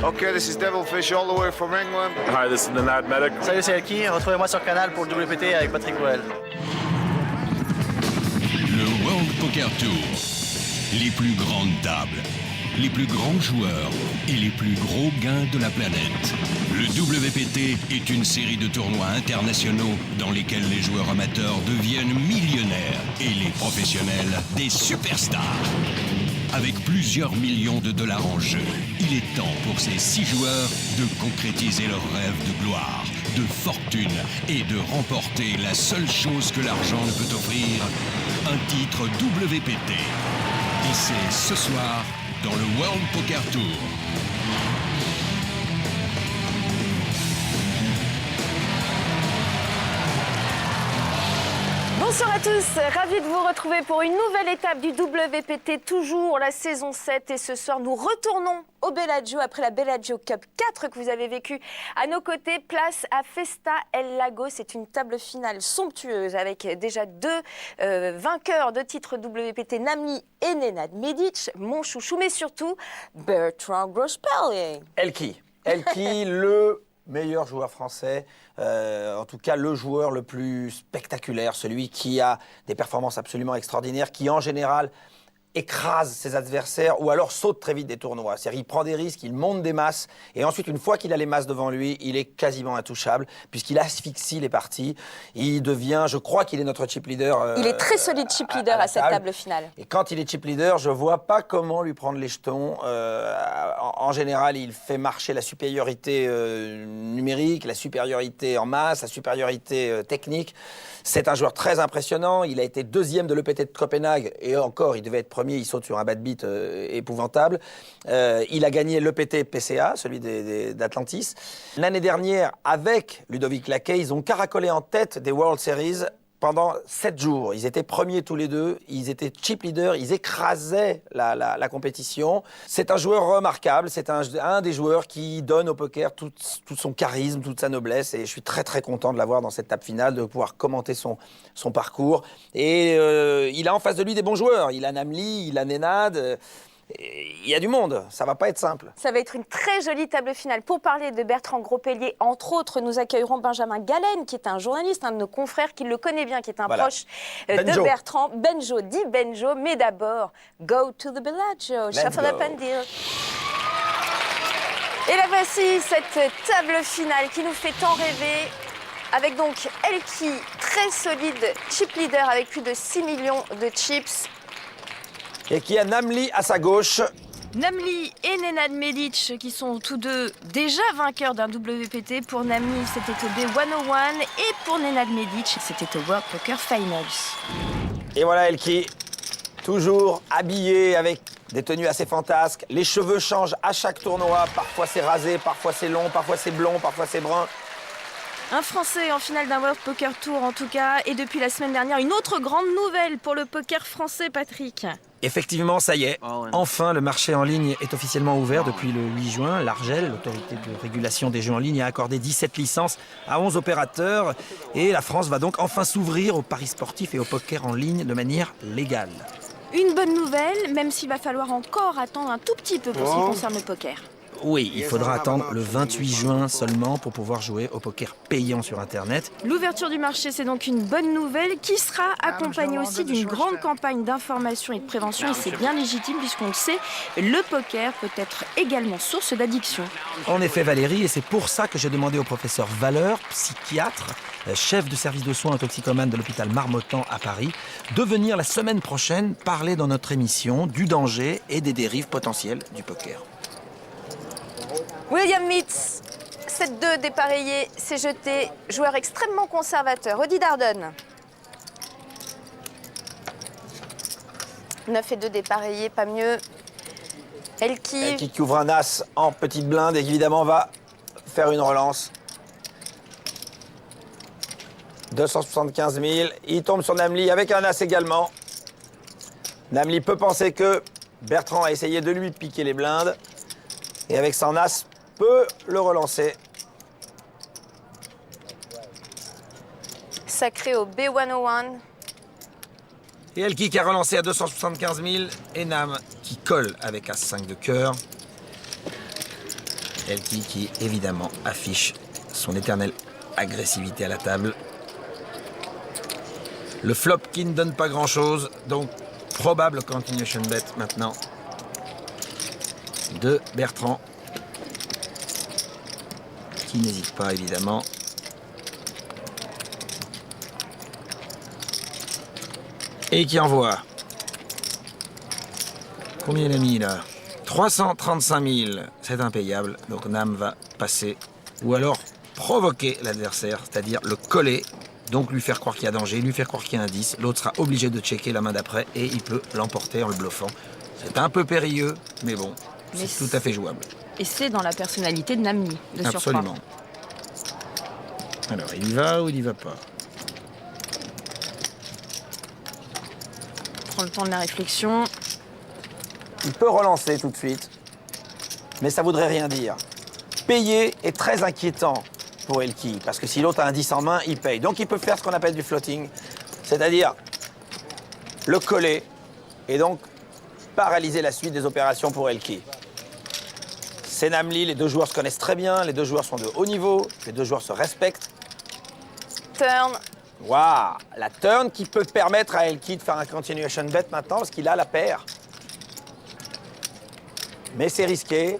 Okay, this is Devilfish all the way from England. Hi, this is Nenad Medic. Salut, c'est Elki. Retrouvez-moi sur Canal pour le WPT avec Patrick Bruel. Le World Poker Tour. Les plus grandes tables, les plus grands joueurs et les plus gros gains de la planète. Le WPT est une série de tournois internationaux dans lesquels les joueurs amateurs deviennent millionnaires et les professionnels des superstars. Avec plusieurs millions de dollars en jeu, il est temps pour ces 6 joueurs de concrétiser leur rêve de gloire, de fortune et de remporter la seule chose que l'argent ne peut offrir, un titre WPT. Et c'est ce soir dans le World Poker Tour. Bonsoir à tous, ravi de vous retrouver pour une nouvelle étape du WPT, toujours la saison 7. Et ce soir, nous retournons au Bellagio après la Bellagio Cup 4 que vous avez vécue à nos côtés. Place à Festa El Lago. C'est une table finale somptueuse avec déjà 2 vainqueurs de titres WPT, Namli et Nenad Medic, mon chouchou, mais surtout Bertrand Grospellier. Elki, le meilleur joueur français, en tout cas le joueur le plus spectaculaire, celui qui a des performances absolument extraordinaires, qui en général écrase ses adversaires ou alors saute très vite des tournois. C'est-à-dire il prend des risques, il monte des masses et ensuite une fois qu'il a les masses devant lui, il est quasiment intouchable puisqu'il asphyxie les parties. Il devient, je crois qu'il est notre chip leader. Il est très solide chip leader à cette table finale. Et quand il est chip leader, je vois pas comment lui prendre les jetons. En général, il fait marcher la supériorité numérique, la supériorité en masse, la supériorité technique. C'est un joueur très impressionnant. Il a été 2e de l'EPT de Copenhague et encore, il devait être premier. Il saute sur un bad beat épouvantable. Il a gagné l'EPT PCA, celui d'Atlantis. L'année dernière, avec Ludovic Laquet, ils ont caracolé en tête des World Series pendant 7 jours. Ils étaient premiers tous les deux, ils étaient chip leaders, ils écrasaient la compétition. C'est un joueur remarquable, c'est un des joueurs qui donne au poker tout son charisme, toute sa noblesse, et je suis très très content de l'avoir dans cette table finale, de pouvoir commenter son parcours. Et il a en face de lui des bons joueurs, il a Namli, il a Nenad. Il y a du monde, ça va pas être simple. Ça va être une très jolie table finale. Pour parler de Bertrand Grospellier, entre autres, nous accueillerons Benjamin Galen, qui est un journaliste, un de nos confrères, qui le connaît bien, qui est un proche de Bertrand. Benjo, dit Benjo, mais d'abord, go to the Bellagio, shuffle up and deal. Et la voici, cette table finale qui nous fait tant rêver, avec donc Elki, très solide chip leader, avec plus de 6 millions de chips. Et qui a Namli à sa gauche. Namli et Nenad Medic qui sont tous deux déjà vainqueurs d'un WPT. Pour Namli, c'était au B101 et pour Nenad Medic, c'était au World Poker Finals. Et voilà Elki, toujours habillé avec des tenues assez fantasques. Les cheveux changent à chaque tournoi. Parfois c'est rasé, parfois c'est long, parfois c'est blond, parfois c'est brun. Un Français en finale d'un World Poker Tour en tout cas. Et depuis la semaine dernière, une autre grande nouvelle pour le poker français, Patrick. Effectivement, ça y est. Enfin, le marché en ligne est officiellement ouvert depuis le 8 juin. L'Argel, l'autorité de régulation des jeux en ligne, a accordé 17 licences à 11 opérateurs. Et la France va donc enfin s'ouvrir aux paris sportifs et au poker en ligne de manière légale. Une bonne nouvelle, même s'il va falloir encore attendre un tout petit peu pour ce qui concerne le poker. Oui, il faudra attendre le 28 juin seulement pour pouvoir jouer au poker payant sur Internet. L'ouverture du marché, c'est donc une bonne nouvelle qui sera accompagnée aussi d'une grande campagne d'information et de prévention. Et c'est bien légitime puisqu'on le sait, le poker peut être également source d'addiction. En effet, Valérie, et c'est pour ça que j'ai demandé au professeur Valeur, psychiatre, chef de service de soins aux toxicomanes de l'hôpital Marmottan à Paris, de venir la semaine prochaine parler dans notre émission du danger et des dérives potentielles du poker. William Mitz, 7-2 dépareillé, s'est jeté, joueur extrêmement conservateur. Audi Darden. 9-2 dépareillé, pas mieux. Elki qui ouvre un as en petite blinde et qui évidemment va faire une relance. 275 000, il tombe sur Namli avec un as également. Namli peut penser que Bertrand a essayé de lui piquer les blindes et avec son as peut le relancer. Sacré au B101. Et Elki qui a relancé à 275 000 et Nam qui colle avec As-5 de cœur. Elki qui, évidemment, affiche son éternelle agressivité à la table. Le flop qui ne donne pas grand-chose, donc probable continuation bet maintenant de Bertrand, qui n'hésite pas, évidemment. Et qui envoie. Combien il a mis là? 335 000, c'est impayable. Donc Nam va passer. Ou alors provoquer l'adversaire, c'est-à-dire le coller. Donc lui faire croire qu'il y a danger, lui faire croire qu'il y a un 10. L'autre sera obligé de checker la main d'après et il peut l'emporter en le bluffant. C'est un peu périlleux, mais bon, c'est tout à fait jouable. Et c'est dans la personnalité de Namli, de surcroît. Absolument. Alors, il y va ou il y va pas? Prends le temps de la réflexion. Il peut relancer tout de suite, mais ça voudrait rien dire. Payer est très inquiétant pour Elki, parce que si l'autre a un 10 en main, il paye. Donc il peut faire ce qu'on appelle du floating, c'est-à-dire le coller, et donc paralyser la suite des opérations pour Elki. C'est Namli, les deux joueurs se connaissent très bien, les deux joueurs sont de haut niveau, les deux joueurs se respectent. Turn. Waouh, la turn qui peut permettre à Elki de faire un continuation bet maintenant, parce qu'il a la paire. Mais c'est risqué.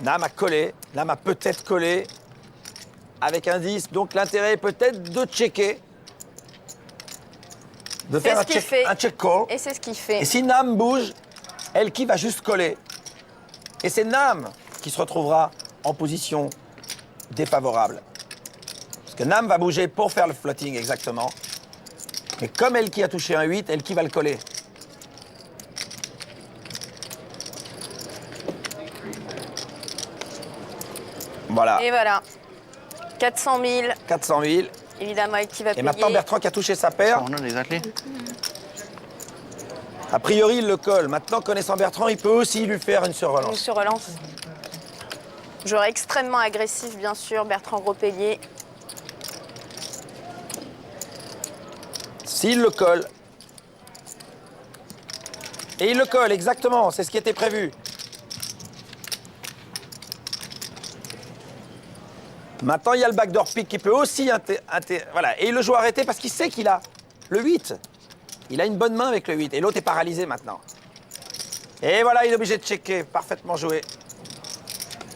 Nam a collé. Nam a peut-être collé avec un 10. Donc l'intérêt est peut-être de checker. De faire un check call. Et c'est ce qu'il fait. Et si Nam bouge, Elki va juste coller. Et c'est Nam qui se retrouvera en position défavorable. Parce que Nam va bouger pour faire le floating exactement. Mais comme Elki a touché un 8, Elki va le coller. Voilà. Et voilà. 400 000. 400 000. Évidemment, qui va payer. Et maintenant, Bertrand qui a touché sa paire. On a exactly. A priori, il le colle. Maintenant, connaissant Bertrand, il peut aussi lui faire une Une surrelance. surrelance. Joueur extrêmement agressif, bien sûr, Bertrand Gros-Pellier. S'il le colle. Et il le colle, exactement. C'est ce qui était prévu. Maintenant, il y a le backdoor pick qui peut aussi... Voilà. Et il le joue arrêté parce qu'il sait qu'il a le 8. Il a une bonne main avec le 8. Et l'autre est paralysé maintenant. Et voilà, il est obligé de checker. Parfaitement joué.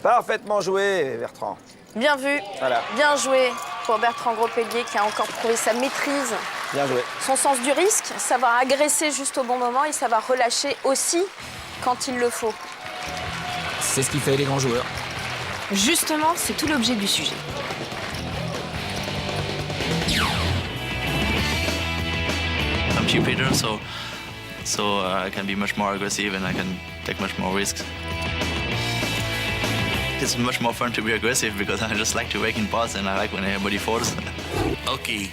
Parfaitement joué, Bertrand. Bien vu. Voilà. Bien joué pour Bertrand Gros-Pellier qui a encore prouvé sa maîtrise, Bien joué. son sens du risque, savoir agresser juste au bon moment et savoir relâcher aussi quand il le faut. C'est ce qui fait les grands joueurs. Justement, c'est tout l'objet du sujet. I'm cheaper, so I can be much more aggressive and I can take much more risks. It's much more fun to be aggressive because I just like to wake in pots and I like when everybody folds. Elki,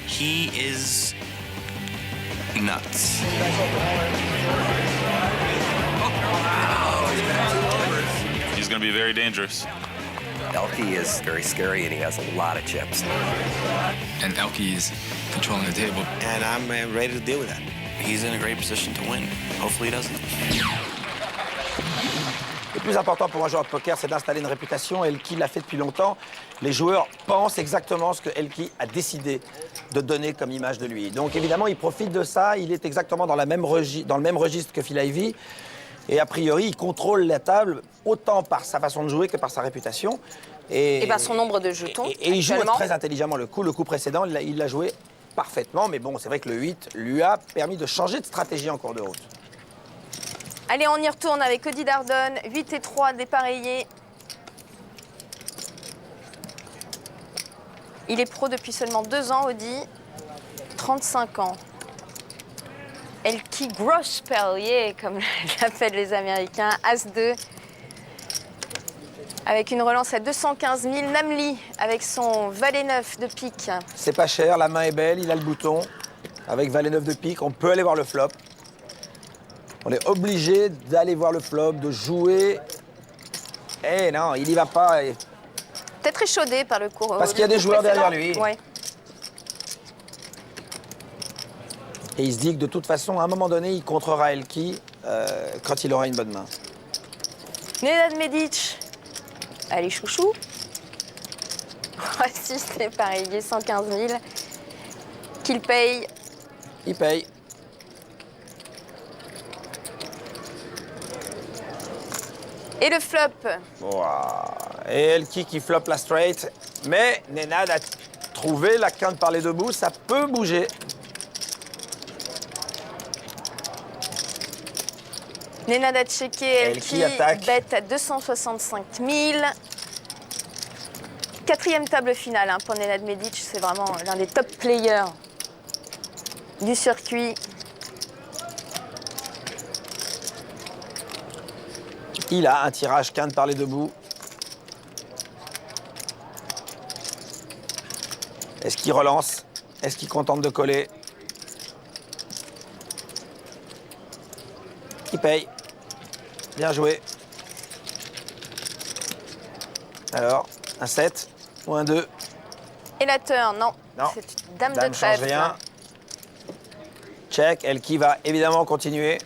he is nuts. He's going to be very dangerous. Elki is very scary and he has a lot of chips. And Elki is controlling the table. And I'm ready to deal with that. He's in a great position to win. Hopefully he doesn't. Le plus important pour un joueur de poker, c'est d'installer une réputation. Elki l'a fait depuis longtemps. Les joueurs pensent exactement ce que Elki a décidé de donner comme image de lui. Donc évidemment, il profite de ça. Il est exactement dans le même registre que Phil Ivey. Et a priori, il contrôle la table autant par sa façon de jouer que par sa réputation. Et par son nombre de jetons. Et il joue très intelligemment le coup. Le coup précédent, il l'a joué parfaitement. Mais bon, c'est vrai que le 8 lui a permis de changer de stratégie en cours de route. Allez, on y retourne avec Cody Dardon, 8 et 3 dépareillés. Il est pro depuis seulement 2 ans, Audi, 35 ans. Elki Gros-Pellier, comme l'appellent les Américains, As-2. Avec une relance à 215 000. Namli, avec son valet 9 de pique. C'est pas cher, la main est belle, il a le bouton. Avec valet 9 de pique, on peut aller voir le flop. On est obligé d'aller voir le flop, de jouer. Eh non, il y va pas. Peut-être échaudé par le cours. Parce qu'il y a des joueurs derrière lui. Ouais. Et il se dit que de toute façon, à un moment donné, il contrera Elki quand il aura une bonne main. Nenad Medic, Allez, chouchou. Voici, c'est pareil, 115 000. Qu'il paye. Il paye. Et le flop. Ouah. Et Elki qui floppe la straight. Mais Nenad a trouvé la quinte par les deux bouts. Ça peut bouger. Nenad a checké, Elki attaque. bête à 265 000. Quatrième table finale hein, pour Nenad Medic. C'est vraiment l'un des top players du circuit. Il a un tirage quinte par les deux bouts. Est-ce qu'il relance? Est-ce qu'il contente de coller? Il paye. Bien joué. Alors, un 7 ou un 2? Et la turn, non. Non. C'est une dame de Dame change trèfle. rien. Check. Elki va évidemment continuer.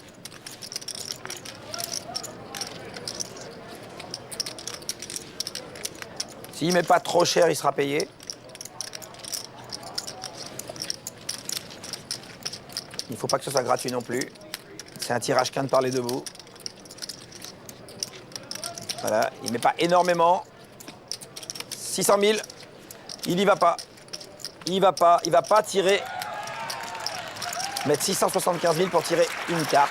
S'il met pas trop cher, il sera payé. Il ne faut pas que ce soit gratuit non plus. C'est un tirage quinte par les deux bouts. Voilà, il ne met pas énormément. 600 000. Il n'y va pas. Il va pas tirer. Mettre 675 000 pour tirer une carte.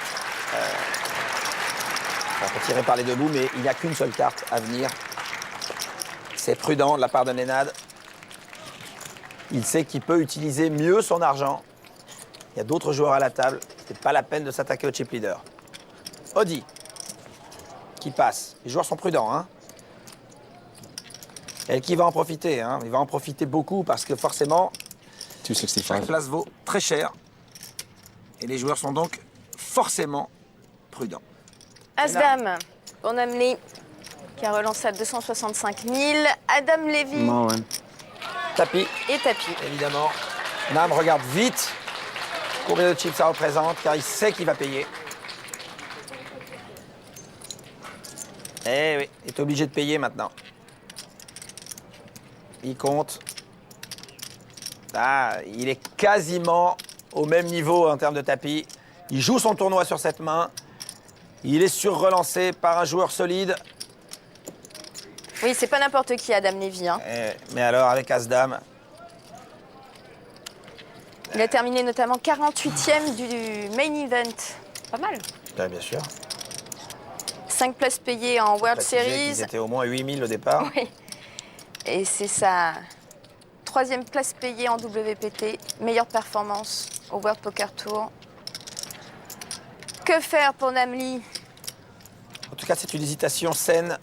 Enfin, pour tirer par les deux bouts, mais il n'y a qu'une seule carte à venir. C'est prudent de la part de Nenad. Il sait qu'il peut utiliser mieux son argent. Il y a d'autres joueurs à la table. C'est pas la peine de s'attaquer au chip leader. Audi qui passe. Les joueurs sont prudents. Hein. Et qui va en profiter. Hein. Il va en profiter beaucoup parce que forcément, chaque 265. place vaut très cher. Et les joueurs sont donc forcément prudents. As-Dame pour Namli, qui a relancé à 265 000. Adam Levy Tapis, et tapis. évidemment. Nam regarde vite combien de chips ça représente, car il sait qu'il va payer. Eh oui, il est obligé de payer maintenant. Il compte. Ah, il est quasiment au même niveau en termes de tapis. Il joue son tournoi sur cette main. Il est surrelancé par un joueur solide. Oui, c'est pas n'importe qui, Adam Levy. Hein. Mais alors, avec As-Dame, Il a terminé notamment 48e du main event. Pas mal. bien sûr. 5 places payées en World Préciser Series. qu'ils étaient au moins 8000 au départ. Oui. Et c'est sa 3e place payée en WPT. Meilleure performance au World Poker Tour. Que faire pour Namli? En tout cas, c'est une hésitation saine.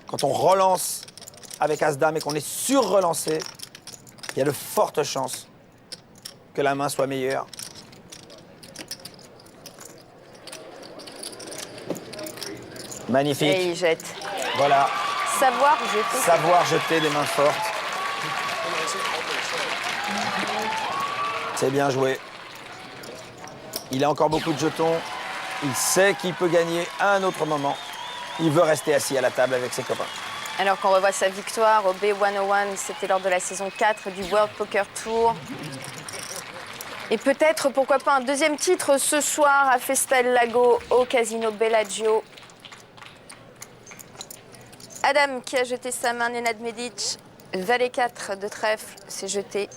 Quand on relance avec As-Dame et qu'on est sur-relancé, il y a de fortes chances que la main soit meilleure. Magnifique. Et il jette. Voilà, Savoir jeter. savoir jeter des mains fortes. C'est bien joué. Il a encore beaucoup de jetons. Il sait qu'il peut gagner à un autre moment. Il veut rester assis à la table avec ses copains. Alors qu'on revoit sa victoire au B101, c'était lors de la saison 4 du World Poker Tour. Et peut-être, pourquoi pas, un deuxième titre ce soir à Festel Lago au Casino Bellagio. Adam qui a jeté sa main, Nenad Medic, Valet 4 de trèfle, s'est jeté.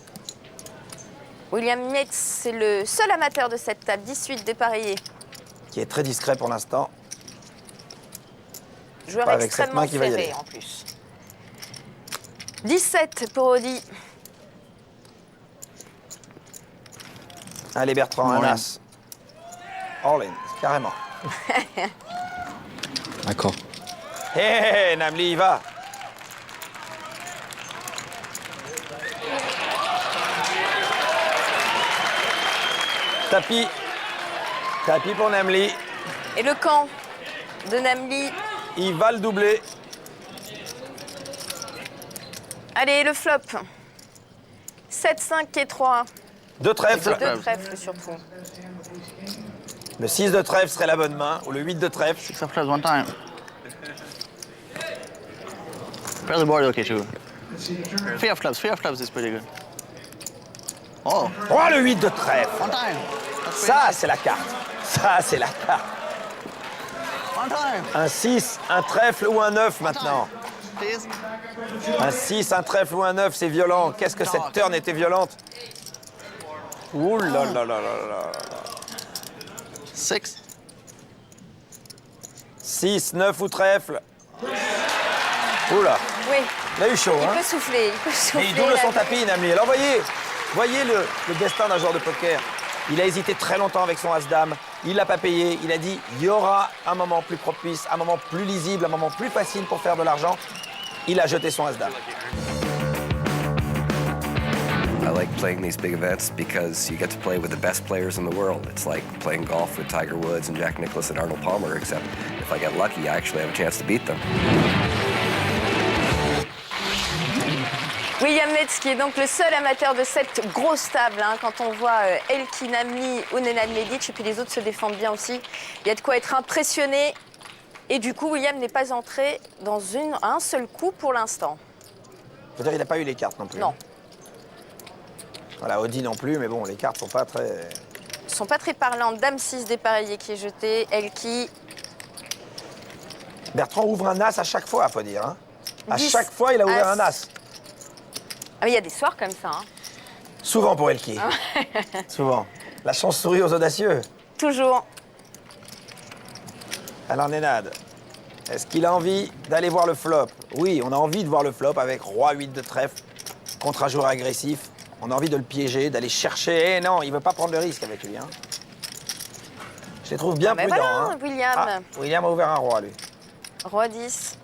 William Yates, c'est le seul amateur de cette table, 18 dépareillés. Qui est très discret pour l'instant. Joueur Pas avec cette extrêmement main qui va y ferré aller. en plus. 17 pour Audi. Allez Bertrand, un as. All in, carrément. D'accord. Hé, hé, hé, Namli, il va. Tapis. Tapis pour Namli. Et le camp de Namli. Il va le doubler. Allez, le flop. 7, 5 et 3. Deux trèfles. Deux trèfles surtout. Le 6 de trèfle serait la bonne main, ou le 8 de trèfle. 6 of clubs one time. Pair the board, okay too. Three of clubs is pretty good. Oh, Oh, le 8 de trèfle. one time. Ça, c'est la carte. Ça, c'est la carte. One time. Un 6, un trèfle ou un 9 maintenant. Please. Un 6, un trèfle ou un 9, c'est violent. Qu'est-ce que cette turn était violente. Ouh là là là là là. 6. 6, 9 ou trèfle. Ouh là. Oui, Il a eu chaud, il hein. peut souffler, il peut souffler. Mais il double son là. tapis, Namli. Alors voyez le destin d'un joueur de poker. Il a hésité très longtemps avec son As-Dame. Il l'a pas payé. Il a dit il y aura un moment plus propice, un moment plus lisible, un moment plus facile pour faire de l'argent. Il a jeté son As-Dame. I like playing these big events because you get to play with the best players in the world. It's like playing golf with Tiger Woods and Jack Nicklaus and Arnold Palmer, except if I get lucky, I actually have a chance to beat them. William Metz, qui est donc le seul amateur de cette grosse table. Hein. Quand on voit Elki, Namli ou Nenad Medic, et puis les autres se défendent bien aussi, il y a de quoi être impressionné. Et du coup, William n'est pas entré dans un seul coup pour l'instant. Faut dire, il n'a pas eu les cartes non plus. Non. Voilà, Audi non plus, mais bon, les cartes sont pas très... Ils sont pas très parlantes. Dame 6 dépareillé qui est jeté. Elki. Bertrand ouvre un As à chaque fois, faut dire. Hein. À 10, chaque fois, il a ouvert As. un As. Ah, mais il y a des soirs comme ça. Hein. Souvent pour Elki. Souvent. La chance sourit aux audacieux. Toujours. Alors, Nenad, est-ce qu'il a envie d'aller voir le flop? Oui, on a envie de voir le flop avec Roi 8 de trèfle contre un joueur agressif. On a envie de le piéger, d'aller chercher. Eh non, il veut pas prendre le risque avec lui. Hein. Je les trouve bien mais prudents. voilà, hein. William. Ah, William a ouvert un roi, lui. Roi 10.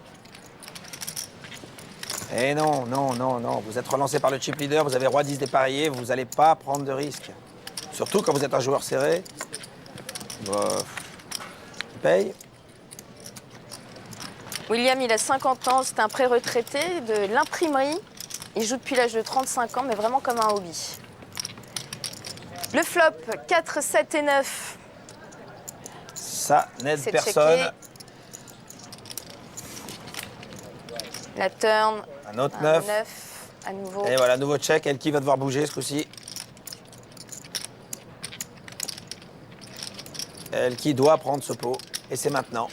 Eh non, non, non, non. Vous êtes relancé par le chip leader, vous avez Roi 10 dépareillé, vous n'allez pas prendre de risque. Surtout quand vous êtes un joueur serré. Il paye. William, il a 50 ans, c'est un pré-retraité de l'imprimerie. Il joue depuis l'âge de 35 ans, mais vraiment comme un hobby. Le flop, 4, 7 et 9. Ça n'aide C'est personne. checké. La turn, Un autre un 9. 9 à nouveau. Et voilà, nouveau check. Elki va devoir bouger ce coup-ci. Elki doit prendre ce pot. Et c'est maintenant.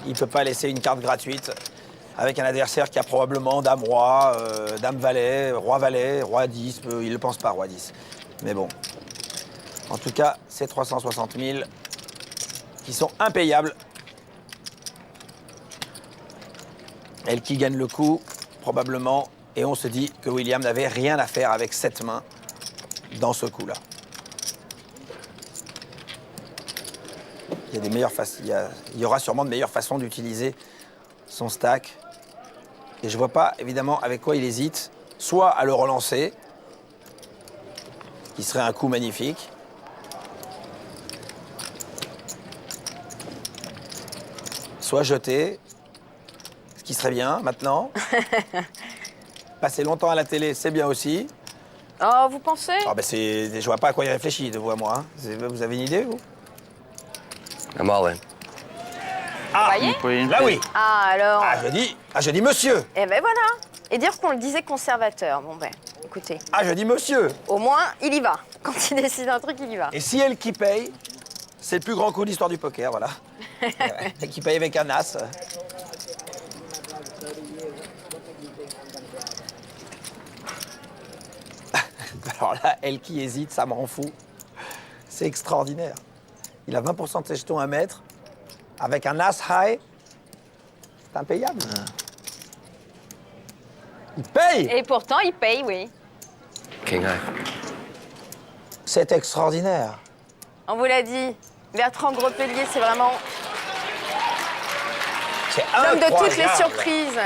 Il ne peut pas laisser une carte gratuite avec un adversaire qui a probablement Dame Roi, Dame Valet, Roi 10. Il ne le pense pas, Roi 10. Mais bon. En tout cas, c'est 360 000 qui sont impayables. Elki gagne le coup, probablement. Et on se dit que William n'avait rien à faire avec cette main dans ce coup-là. Il y a des meilleures il y aura sûrement de meilleures façons d'utiliser son stack. Et je vois pas, évidemment, avec quoi il hésite. Soit à le relancer, qui serait un coup magnifique. Soit jeter, ce qui serait bien maintenant. Passer longtemps à la télé, c'est bien aussi. Oh, vous pensez? Ah ben je vois pas à quoi il réfléchit de vous à moi. Hein. Vous avez une idée, vous? I'm all in. Ah, Vous voyez? là oui. Ah, alors. Je dis monsieur. Eh ben voilà. Et dire qu'on le disait conservateur. Bon ben, écoutez. Ah, je dis monsieur. Au moins, il y va. Quand il décide un truc, il y va. Et si elle qui paye, c'est le plus grand coup de l'histoire du poker, voilà. Elle qui paye avec un as. Alors là, elle qui hésite, ça me rend fou. C'est extraordinaire. Il a 20% de ses jetons à mettre. Avec un as high, c'est impayable. Il paye. Et pourtant, il paye, oui. King high. C'est extraordinaire. On vous l'a dit. Bertrand Gros-Pellier, c'est vraiment C'est l'homme de toutes les incroyable. surprises.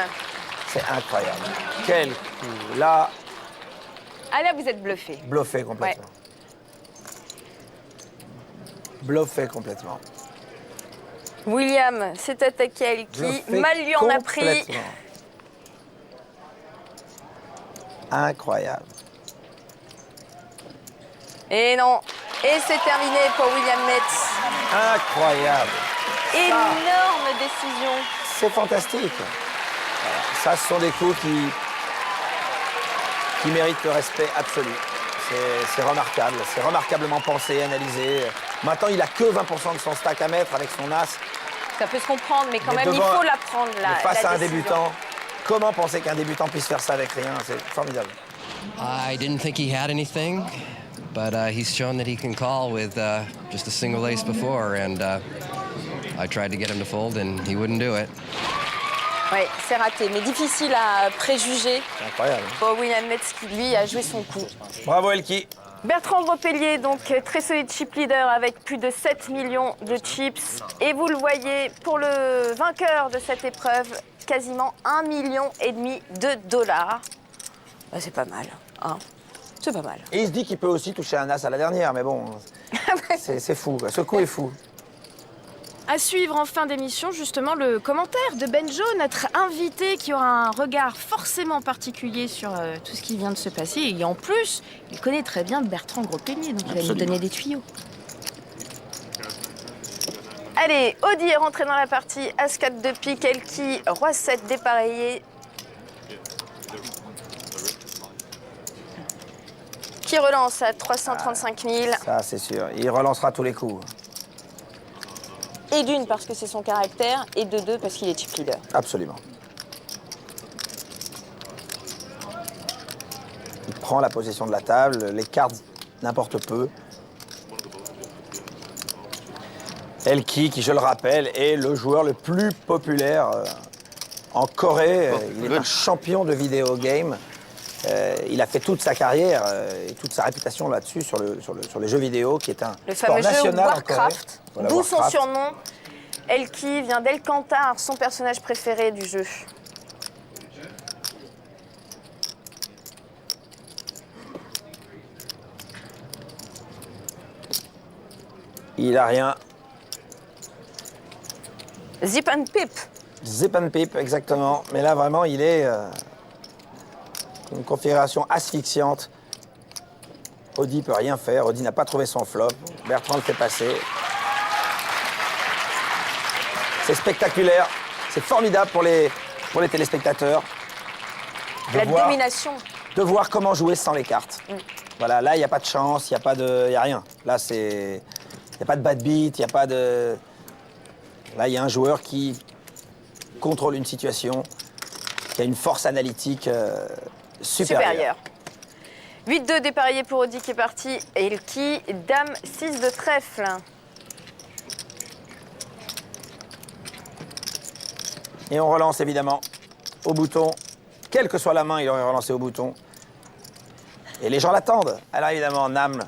C'est incroyable. Quel coup. Là, Ah là, vous êtes bluffé. bluffé complètement. Bluffé complètement. William s'est attaqué à Elki. Bluffé Mal lui en a pris. complètement. Incroyable. Et non. Et c'est terminé pour William Metz. Incroyable. Énorme décision. C'est fantastique. Ça, ce sont des coups qui méritent le respect absolu. C'est remarquable, c'est remarquablement pensé, analysé. Maintenant, il a que 20% de son stack à mettre avec son as. Ça peut se comprendre, mais quand même, il devant- faut la prendre, Mais la face à un décision. débutant, comment penser qu'un débutant puisse faire ça avec rien? C'est formidable. I didn't think he had anything, but he's shown that he can call with just a single ace before, and I tried to get him to fold, and he wouldn't do it. Oui, c'est raté, mais difficile à préjuger. C'est incroyable. Pour William Metz qui, lui, a joué son coup. Bravo, Elki. Bertrand Gropellier, donc très solide chip leader avec plus de 7 millions de chips. Et vous le voyez, pour le vainqueur de cette épreuve, quasiment 1,5 million de dollars. Bah, c'est pas mal, hein. C'est pas mal. Et il se dit qu'il peut aussi toucher un as à la dernière, mais bon, c'est fou, quoi. Ce coup est fou. À suivre en fin d'émission, justement, le commentaire de Benjo, notre invité qui aura un regard forcément particulier sur tout ce qui vient de se passer. Et en plus, il connaît très bien Bertrand Gropellier, donc il va nous donner des tuyaux. Allez, Audi est rentré dans la partie. As-4 de pique, Elki, Roi 7 dépareillé. Qui relance à 335 000. Ça, c'est sûr. Il relancera tous les coups. Et d'une, parce que c'est son caractère, et de deux, parce qu'il est chip leader. Absolument. Il prend la possession de la table, les cartes n'importe peu. Elki, qui je le rappelle, est le joueur le plus populaire en Corée. Il est un champion de vidéo game. Il a fait toute sa carrière et toute sa réputation là-dessus sur les jeux vidéo, qui est un Le sport fameux jeu national en Corée. Warcraft, Voilà, d'où son Warcraft. surnom. Elki vient d'Elkantar, son personnage préféré du jeu. Il a rien. Zip and Pip. Zip and Pip, exactement. Mais là, vraiment, il est une configuration asphyxiante. Audi peut rien faire. Audi n'a pas trouvé son flop. Bertrand le fait passer. C'est spectaculaire. C'est formidable pour les téléspectateurs. La domination. De voir comment jouer sans les cartes. Voilà, là, il n'y a pas de chance, il n'y a rien. Là, il n'y a pas de bad beat, il n'y a pas de... Là, il y a un joueur qui contrôle une situation, qui a une force analytique supérieure. 8-2 dépareillé pour Audi qui est parti. Elki, Dame 6 de trèfle. Et on relance évidemment au bouton. Quelle que soit la main, il aurait relancé au bouton. Et les gens l'attendent. Alors évidemment, Nam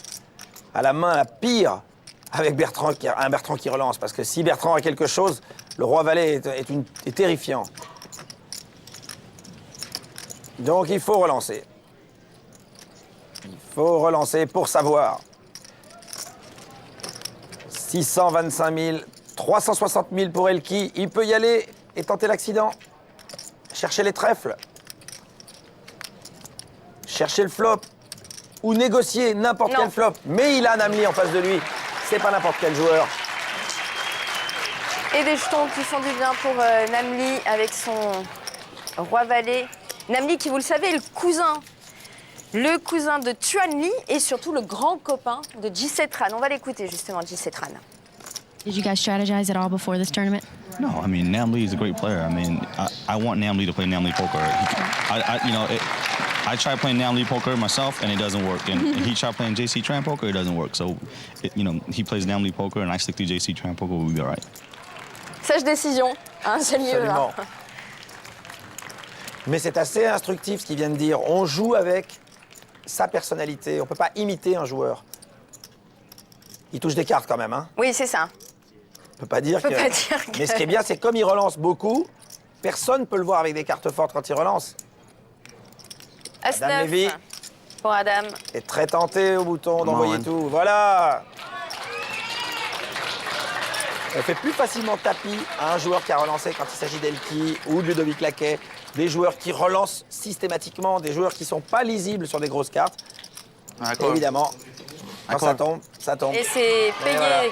a la main la pire avec Bertrand qui relance. Parce que si Bertrand a quelque chose, le roi valet est terrifiant. Donc il faut relancer. Il faut relancer pour savoir. 625 000, 360 000 pour Elki. Il peut y aller et tenter l'accident. Chercher les trèfles. Chercher le flop. Ou négocier n'importe quel flop. Mais il a Namli en face de lui. C'est pas n'importe quel joueur. Et des jetons qui font du bien pour Namli avec son roi valet. Namli qui, vous le savez, est le cousin de Tuan Lee et surtout le grand copain de Ji-Setran. On va l'écouter justement, Ji-Setran. Did you guys strategize at all before this tournament? No, I mean, Nam Lee is a great player. I mean, I want Nam Lee to play Nam Lee poker. I try playing Nam Lee poker myself, and it doesn't work. And he tried playing JC Tran poker, it doesn't work. So, he plays Nam Lee poker, and I stick to JC Tran poker, we'll be all right. Sage décision, hein, c'est mieux. Absolument. Hein. Mais c'est assez instructif ce qu'il vient de dire. On joue avec sa personnalité. On ne peut pas imiter un joueur. Il touche des cartes quand même, hein? Oui, c'est ça. On peut pas dire On peut pas dire que... Mais ce qui est bien, c'est comme il relance beaucoup, personne ne peut le voir avec des cartes fortes quand il relance. Adam As-9 Levy pour Adam. est très tenté au bouton d'envoyer tout. Voilà! On fait plus facilement tapis à un joueur qui a relancé quand il s'agit d'Elki ou de Ludovic Laquet. Des joueurs qui relancent systématiquement, des joueurs qui ne sont pas lisibles sur des grosses cartes. Évidemment, quand ça tombe, ça tombe. Et c'est payé voilà.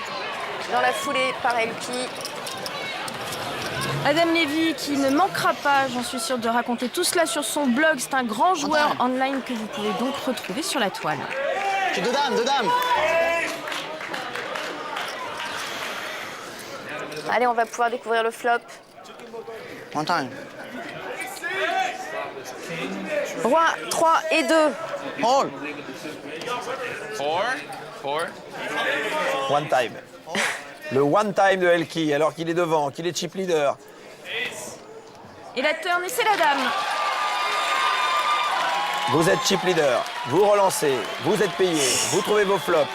dans la foulée par Elki. Adam Levy qui ne manquera pas, j'en suis sûre, de raconter tout cela sur son blog. C'est un grand joueur online que vous pouvez donc retrouver sur la toile. Deux dames. Allez, on va pouvoir découvrir le flop. One time. Roi, 3 et 2. All. Four. One time. Le one time de Elki, alors qu'il est devant, qu'il est chip leader. Et la turn, et c'est la dame. Vous êtes chip leader, vous relancez, vous êtes payé, vous trouvez vos flops,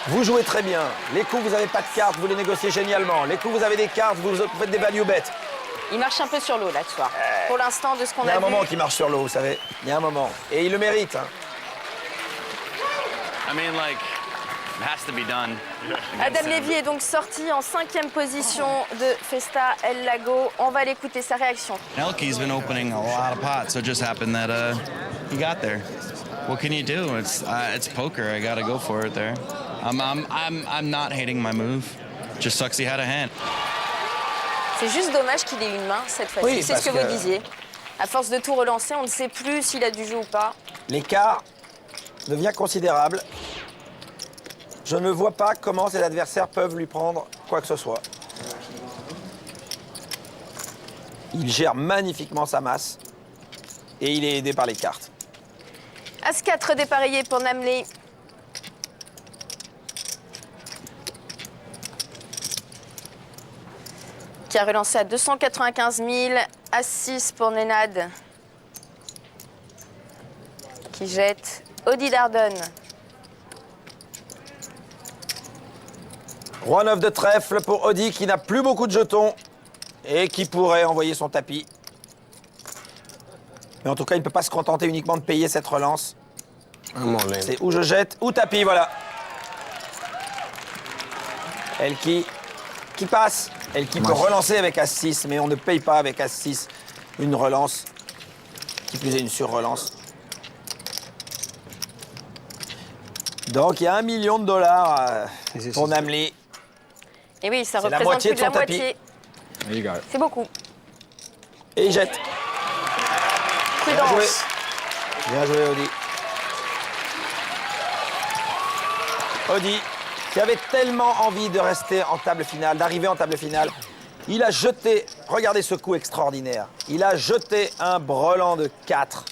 vous jouez très bien. Les coups, vous n'avez pas de cartes, vous les négociez génialement. Les coups, vous avez des cartes, vous faites des value bets. Il marche un peu sur l'eau là ce soir. Pour l'instant, de ce qu'on a vu. Il y a un moment qui marche sur l'eau, vous savez. Il y a un moment. Et il le mérite. Hein. I mean, like, it has to be done. Adam Levy est donc sorti en 5e position de Festa El Lago. On va l'écouter, sa réaction. Elke's been opening a lot of pots, so it just happened that he got there. What can you do? It's poker. I gotta go for it there. I'm not hating my move. Just sucks he had a hand. C'est juste dommage qu'il ait une main cette fois-ci. Oui, c'est ce que parce vous disiez. À force de tout relancer, on ne sait plus s'il a dû jouer ou pas. L'écart devient considérable. Je ne vois pas comment ses adversaires peuvent lui prendre quoi que ce soit. Il gère magnifiquement sa masse et il est aidé par les cartes. As-4 dépareillé pour Namley. Qui a relancé à 295 000. As-6 pour Nenad. Qui jette Audi Darden. Roi 9 de trèfle pour Audi qui n'a plus beaucoup de jetons et qui pourrait envoyer son tapis. Mais en tout cas, il ne peut pas se contenter uniquement de payer cette relance. C'est ou je jette ou tapis, voilà. Elki qui passe. Elki peut relancer avec As-6, mais on ne paye pas avec As-6 une relance. Qui plus est une sur-relance. Donc il y a $1 million pour Namley. Et oui, ça C'est la représente moitié plus de la de son tapis. moitié. C'est beaucoup. Et il jette. Prudence. Bien joué. Bien joué, Audi. Audi, qui avait tellement envie de rester en table finale, d'arriver en table finale, il a jeté, regardez ce coup extraordinaire, il a jeté un brelan de 4.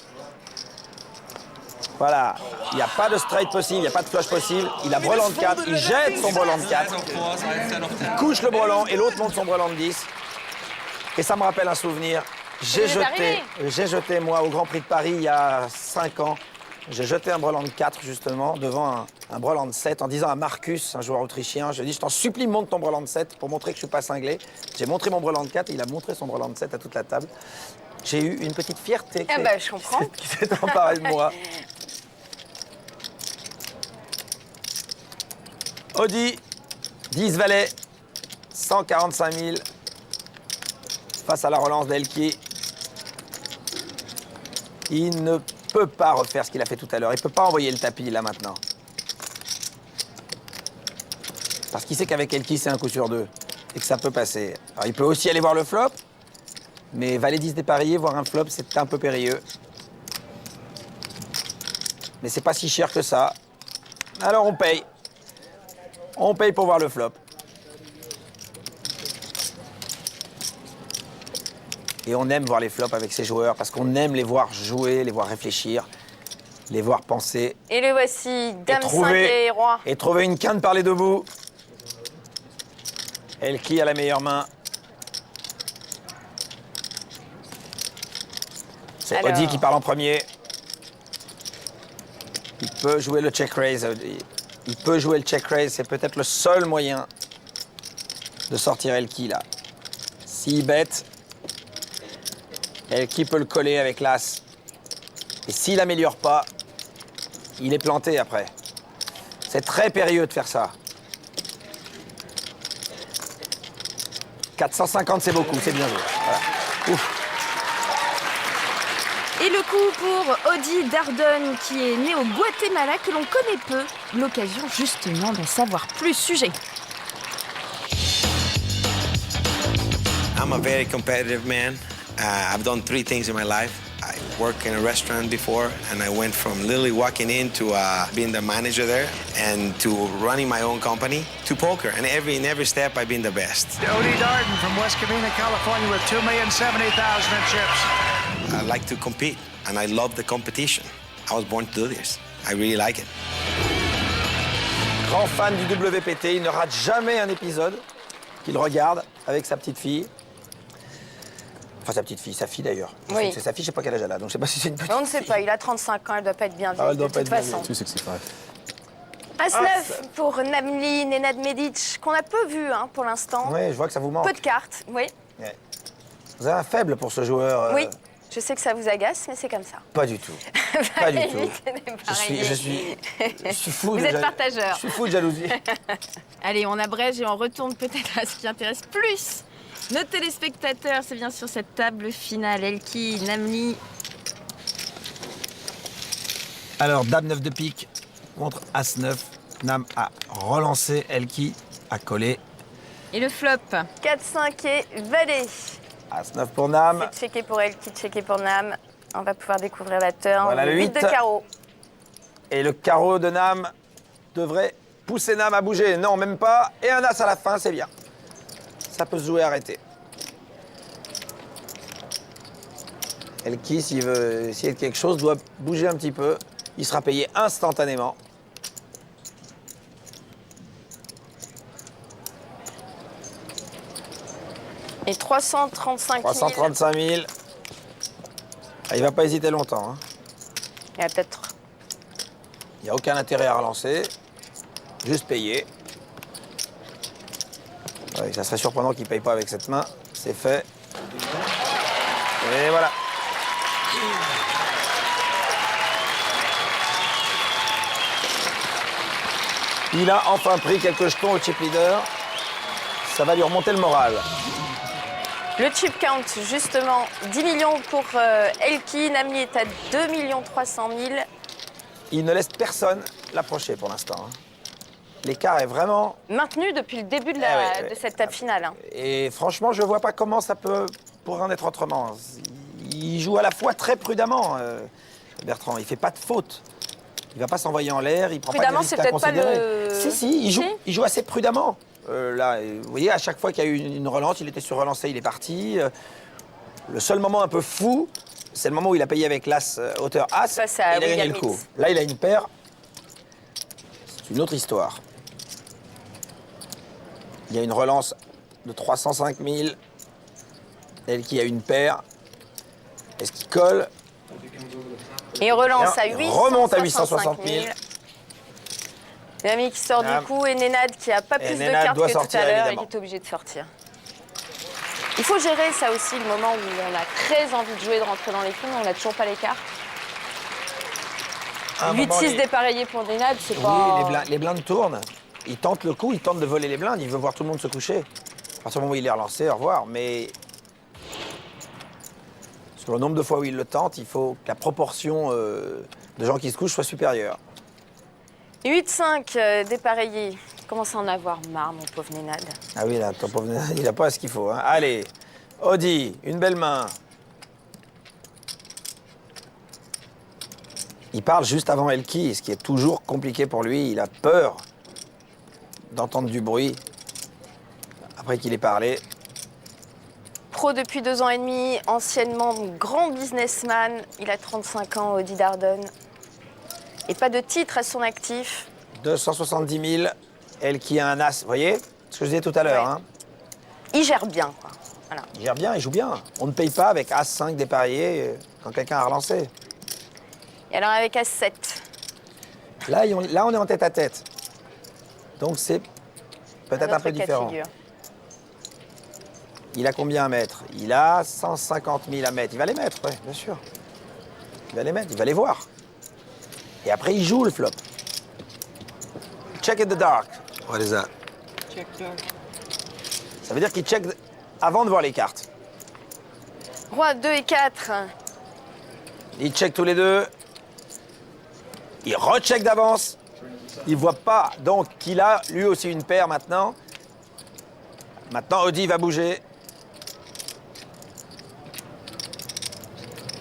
Voilà, il n'y a pas de straight possible, il n'y a pas de flush possible, il a brelan de 4, il jette son brelan de 4, il couche le brelan et l'autre monte son brelan de 10. Et ça me rappelle un souvenir, j'ai jeté moi au Grand Prix de Paris il y a 5 ans, j'ai jeté un brelan de 4 justement devant un brelan de 7 en disant à Marcus, un joueur autrichien, je lui ai dit je t'en supplie monte ton brelan de 7 pour montrer que je ne suis pas cinglé. J'ai montré mon brelan de 4 et il a montré son brelan de 7 à toute la table. J'ai eu une petite fierté Ah bah je comprends. qui s'est emparée de moi. Audi, 10 valets, 145 000 face à la relance d'Elki. Il ne peut pas refaire ce qu'il a fait tout à l'heure. Il ne peut pas envoyer le tapis là maintenant. Parce qu'il sait qu'avec Elki, c'est un coup sur 2 et que ça peut passer. Alors, il peut aussi aller voir le flop, mais valet 10 dépareillé, voir un flop, c'est un peu périlleux. Mais c'est pas si cher que ça. Alors on paye. On paye pour voir le flop. Et on aime voir les flops avec ces joueurs parce qu'on aime les voir jouer, les voir réfléchir, les voir penser. Et le voici, Dame 5 et Roi. Et trouver une quinte par les deux bouts. Elki a la meilleure main. C'est Alors... Audi qui parle en premier. Il peut jouer le check raise, Audi. Il peut jouer le check raise, c'est peut-être le seul moyen de sortir Elki là. S'il bête, Elki peut le coller avec l'as. Et s'il n'améliore pas, il est planté après. C'est très périlleux de faire ça. 450, c'est beaucoup, c'est bien joué. Voilà. Ouf. Et le coup pour Audi Darden, qui est né au Guatemala, que l'on connaît peu. L'occasion justement d'en savoir plus. Sujet. I'm a very competitive man. I've done 3 things in my life. I worked in a restaurant before, and I went from literally walking in to being the manager there, and to running my own company, to poker. And in every step, I've been the best. Odie Darden from West Covina, California, with $2,070,000 in chips. I like to compete, and I love the competition. I was born to do this. I really like it. Grand fan du WPT, il ne rate jamais un épisode qu'il regarde avec sa petite fille. Enfin, sa petite fille, sa fille d'ailleurs. Oui. C'est sa fille, je sais pas quel âge elle a, donc je sais pas si c'est une petite On ne sait pas, il a 35 ans, elle doit pas être bien vieille, elle doit de pas toute être bien façon. 265. As-9 pour Namli Nenad Medic, qu'on a peu vu hein, pour l'instant. Oui, je vois que ça vous manque. Peu de cartes, oui. Ouais. Vous avez un faible pour ce joueur. Oui, je sais que ça vous agace, mais c'est comme ça. Pas du tout. Pas du tout. Je suis fou Vous de êtes partageur. Je suis fou de jalousie. Allez, on abrège et on retourne peut-être à ce qui intéresse plus nos téléspectateurs. C'est bien sûr cette table finale. Elki, Namli. Alors, Dame 9 de pique contre As 9. Nam a relancé, Elki a collé. Et le flop 4-5 et Valet. As 9 pour Nam. C'est checké pour Elki, checké pour Nam. On va pouvoir découvrir la turn. Voilà le 8 de carreau. Et le carreau de Nam devrait pousser Nam à bouger. Non, même pas. Et un As à la fin, c'est bien. Ça peut se jouer arrêté. Elki, s'il veut essayer de quelque chose, doit bouger un petit peu. Il sera payé instantanément. Et 335 000. 335 000. Ah, il va pas hésiter longtemps. Hein. Il y a peut-être. Il n'y a aucun intérêt à relancer. Juste payer. Ouais, ça serait surprenant qu'il ne paye pas avec cette main. C'est fait. Et voilà. Il a enfin pris quelques jetons au chip leader. Ça va lui remonter le moral. Le chip count, justement, 10 millions pour Elki. Namli est à 2 300 000. Il ne laisse personne l'approcher pour l'instant. Hein. L'écart est vraiment... Maintenu depuis le début de, de cette table finale. Hein. Et franchement, je ne vois pas comment ça pourrait en être autrement. Il joue à la fois très prudemment, Bertrand. Il ne fait pas de faute. Il ne va pas s'envoyer en l'air, il prend pas de risques à considérer. Si, il joue assez prudemment. Là, vous voyez, à chaque fois qu'il y a eu une relance, il était sur relancé, il est parti. Le seul moment un peu fou, c'est le moment où il a payé avec l'As hauteur As, et il a gagné le coup. Là, il a une paire. C'est une autre histoire. Il y a une relance de 305 000. Elle qui a une paire. Est-ce qu'il colle? Et relance à 865 000. Remonte à 860 000. Namli qui sort du coup et Nenad qui n'a pas plus de cartes que tout à l'heure et qui est obligé de sortir. Il faut gérer ça aussi, le moment où on a très envie de jouer, de rentrer dans les clous, mais on n'a toujours pas les cartes. 8-6 dépareillé pour Nenad, c'est pas... Oui, les blindes tournent. Il tente le coup, il tente de voler les blindes, il veut voir tout le monde se coucher. À partir du moment où il est relancé, au revoir. Mais sur le nombre de fois où il le tente, il faut que la proportion de gens qui se couchent soit supérieure. 8-5 dépareillé. Commence à en avoir marre, mon pauvre Nenad. Ah oui, là, ton pauvre Nenad, il n'a pas ce qu'il faut. Hein. Allez, Audi, une belle main. Il parle juste avant Elki, ce qui est toujours compliqué pour lui. Il a peur d'entendre du bruit après qu'il ait parlé. Pro depuis 2 ans et demi, anciennement grand businessman. Il a 35 ans, Audi Darden. Et pas de titre à son actif. 270 000, Elki a un As. Vous voyez ce que je disais tout à l'heure. Hein. Il gère bien, quoi. Voilà. Il gère bien, il joue bien. On ne paye pas avec As5 dépareillé quand quelqu'un a relancé. Et alors avec As7? Là, on est en tête à tête. Donc c'est peut-être un peu différent. Il a combien à mettre? Il a 150 000 à mettre. Il va les mettre, oui, bien sûr. Il va les mettre, il va les voir. Et après, il joue le flop. Check in the dark. What is that? Check dark. Ça veut dire qu'il check avant de voir les cartes. Roi 2 et 4. Il check tous les deux. Il recheck d'avance. Il voit pas donc qu'il a lui aussi une paire maintenant. Maintenant, Audi va bouger.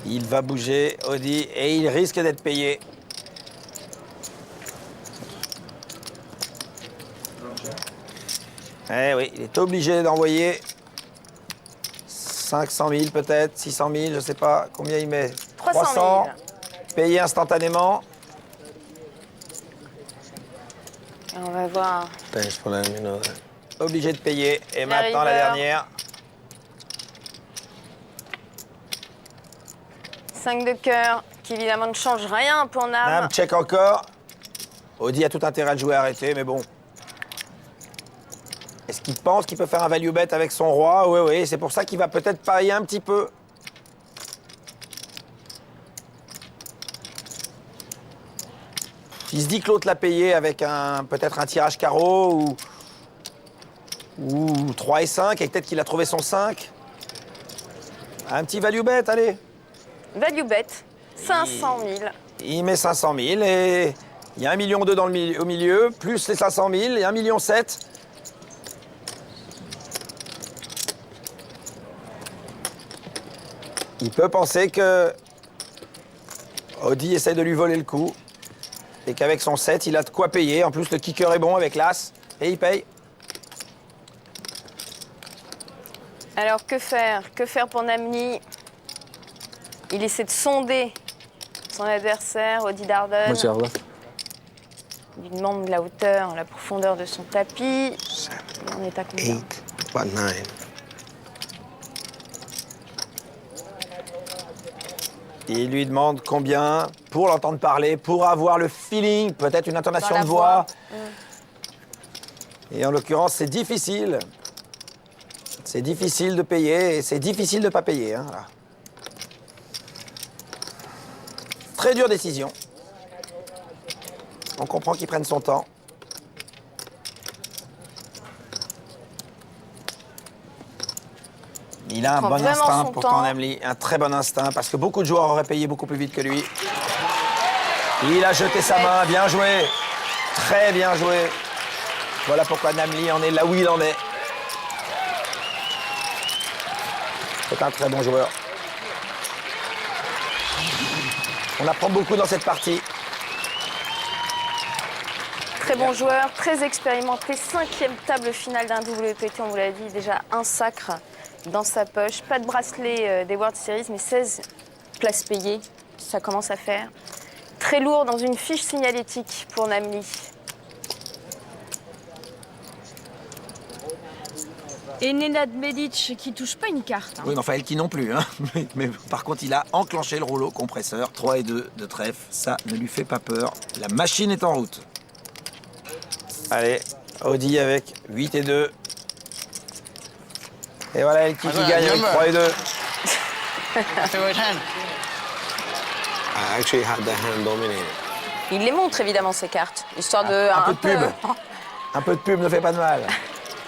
Il va bouger, Audi, et il risque d'être payé. Eh oui, il est obligé d'envoyer 500 000 peut-être, 600 000, je ne sais pas combien il met. 300 000. Payé instantanément. Et on va voir. Thanks for letting me know that. Obligé de payer. Et La maintenant la river. dernière. 5 de cœur, qui évidemment ne change rien pour Nam. Nam check encore. Audi a tout intérêt à le jouer arrêté, mais bon. Est-ce qu'il pense qu'il peut faire un value bet avec son roi? Oui, oui, c'est pour ça qu'il va peut-être parier un petit peu. Il se dit que l'autre l'a payé avec peut-être un tirage carreau ou 3 et 5, et peut-être qu'il a trouvé son 5. Un petit value bet, allez. Value bet, 500 000. Il met 500 000 et il y a 1,2 million au milieu, plus les 500 000 et 1,7 million. Il peut penser que Audi essaie de lui voler le coup et qu'avec son 7, il a de quoi payer. En plus, le kicker est bon avec l'As et il paye. Alors que faire? Que faire pour Namli? Il essaie de sonder son adversaire, Audi Darden. Il lui demande la hauteur, la profondeur de son tapis. On est à combien? 8, about 9. Il lui demande combien pour l'entendre parler, pour avoir le feeling, peut-être une intonation de voix. Et en l'occurrence, c'est difficile. C'est difficile de payer et c'est difficile de ne pas payer. Hein, voilà. Très dure décision. On comprend qu'il prenne son temps. Il a un bon instinct pourtant, Namli, un très bon instinct, parce que beaucoup de joueurs auraient payé beaucoup plus vite que lui. Il a jeté sa main, bien joué, très bien joué. Voilà pourquoi Namli en est là où il en est. C'est un très bon joueur. On apprend beaucoup dans cette partie. Très bon joueur, très expérimenté, 5e table finale d'un WPT, on vous l'a dit, déjà un sacre dans sa poche. Pas de bracelet des World Series, mais 16 places payées, ça commence à faire. Très lourd dans une fiche signalétique pour Namli. Et Nenad Medic qui touche pas une carte. Hein. Oui, mais enfin, Elki non plus. Hein. Mais par contre, il a enclenché le rouleau compresseur. 3 et 2 de trèfle, ça ne lui fait pas peur. La machine est en route. Allez, Audi avec 8 et 2. Et voilà Elki qui gagne avec 3 et 2. I actually had the hand dominated. Il les montre évidemment ces cartes, histoire de Un peu de pub. Un peu de pub ne fait pas de mal.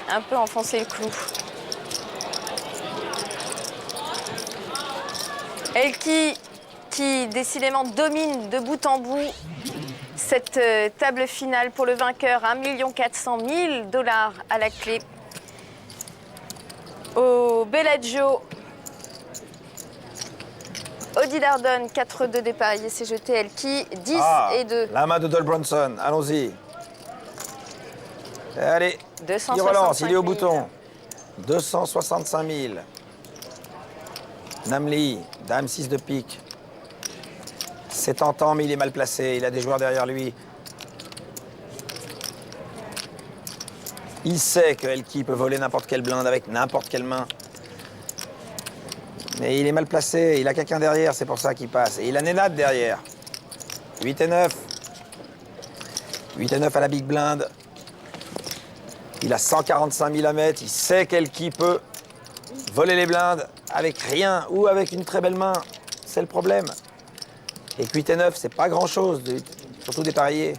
Un peu enfoncer le clou. Elki qui décidément domine de bout en bout cette table finale pour le vainqueur. 1 400 000 $ à la clé. Au Bellagio, Audi Darden, 4-2 dépareillé, s'est jeté Elki, 10 et 2. La main de Dol Bronson, allons-y. Allez, il relance, il est au bouton. 265 000. Namli, dame 6 de pique. C'est tentant, mais il est mal placé. Il a des joueurs derrière lui. Il sait que Elki peut voler n'importe quelle blinde avec n'importe quelle main. Mais il est mal placé. Il a quelqu'un derrière, c'est pour ça qu'il passe. Et il a Nenad derrière. 8 et 9. 8 et 9 à la big blind. Il a 145 000 à mettre. Il sait qu'Elki peut voler les blindes avec rien ou avec une très belle main. C'est le problème. Et 8 et 9, c'est pas grand-chose, surtout dépareillé.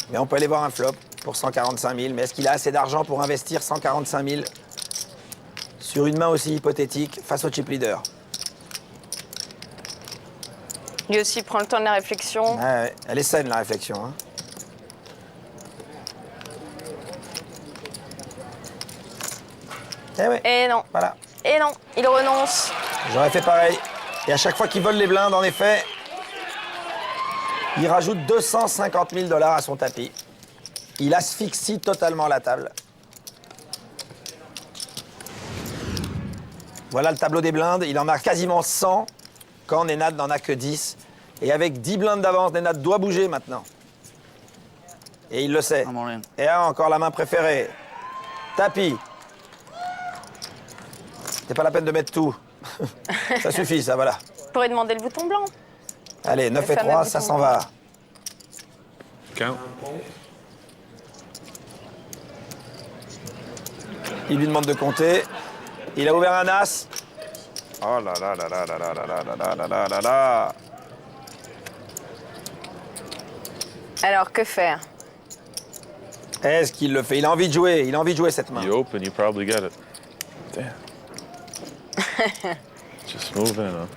Mais on peut aller voir un flop pour 145 000. Mais est-ce qu'il a assez d'argent pour investir 145 000 sur une main aussi hypothétique face au chip leader? Lui aussi prend le temps de la réflexion. Ouais, elle est saine, la réflexion. Hein. Et non. Voilà. Et non, il renonce. J'aurais fait pareil. Et à chaque fois qu'il vole les blindes, en effet, il rajoute 250 000 $ à son tapis. Il asphyxie totalement la table. Voilà le tableau des blindes. Il en a quasiment 100 quand Nenad n'en a que 10. Et avec 10 blindes d'avance, Nenad doit bouger maintenant. Et il le sait. Et là, encore la main préférée. Tapis. C'est pas la peine de mettre tout. Ça suffit, ça, voilà. On pourrait demander le bouton blanc. Allez, 9 et 3, ça s'en va. Count. Il lui demande de compter. Il a ouvert un as. Oh là là là là là là là là là là là là là. Alors, que faire? Est-ce qu'il le fait? Il a envie de jouer. Il a envie de jouer cette main. You open, you probably get it. Damn. Just move in, huh?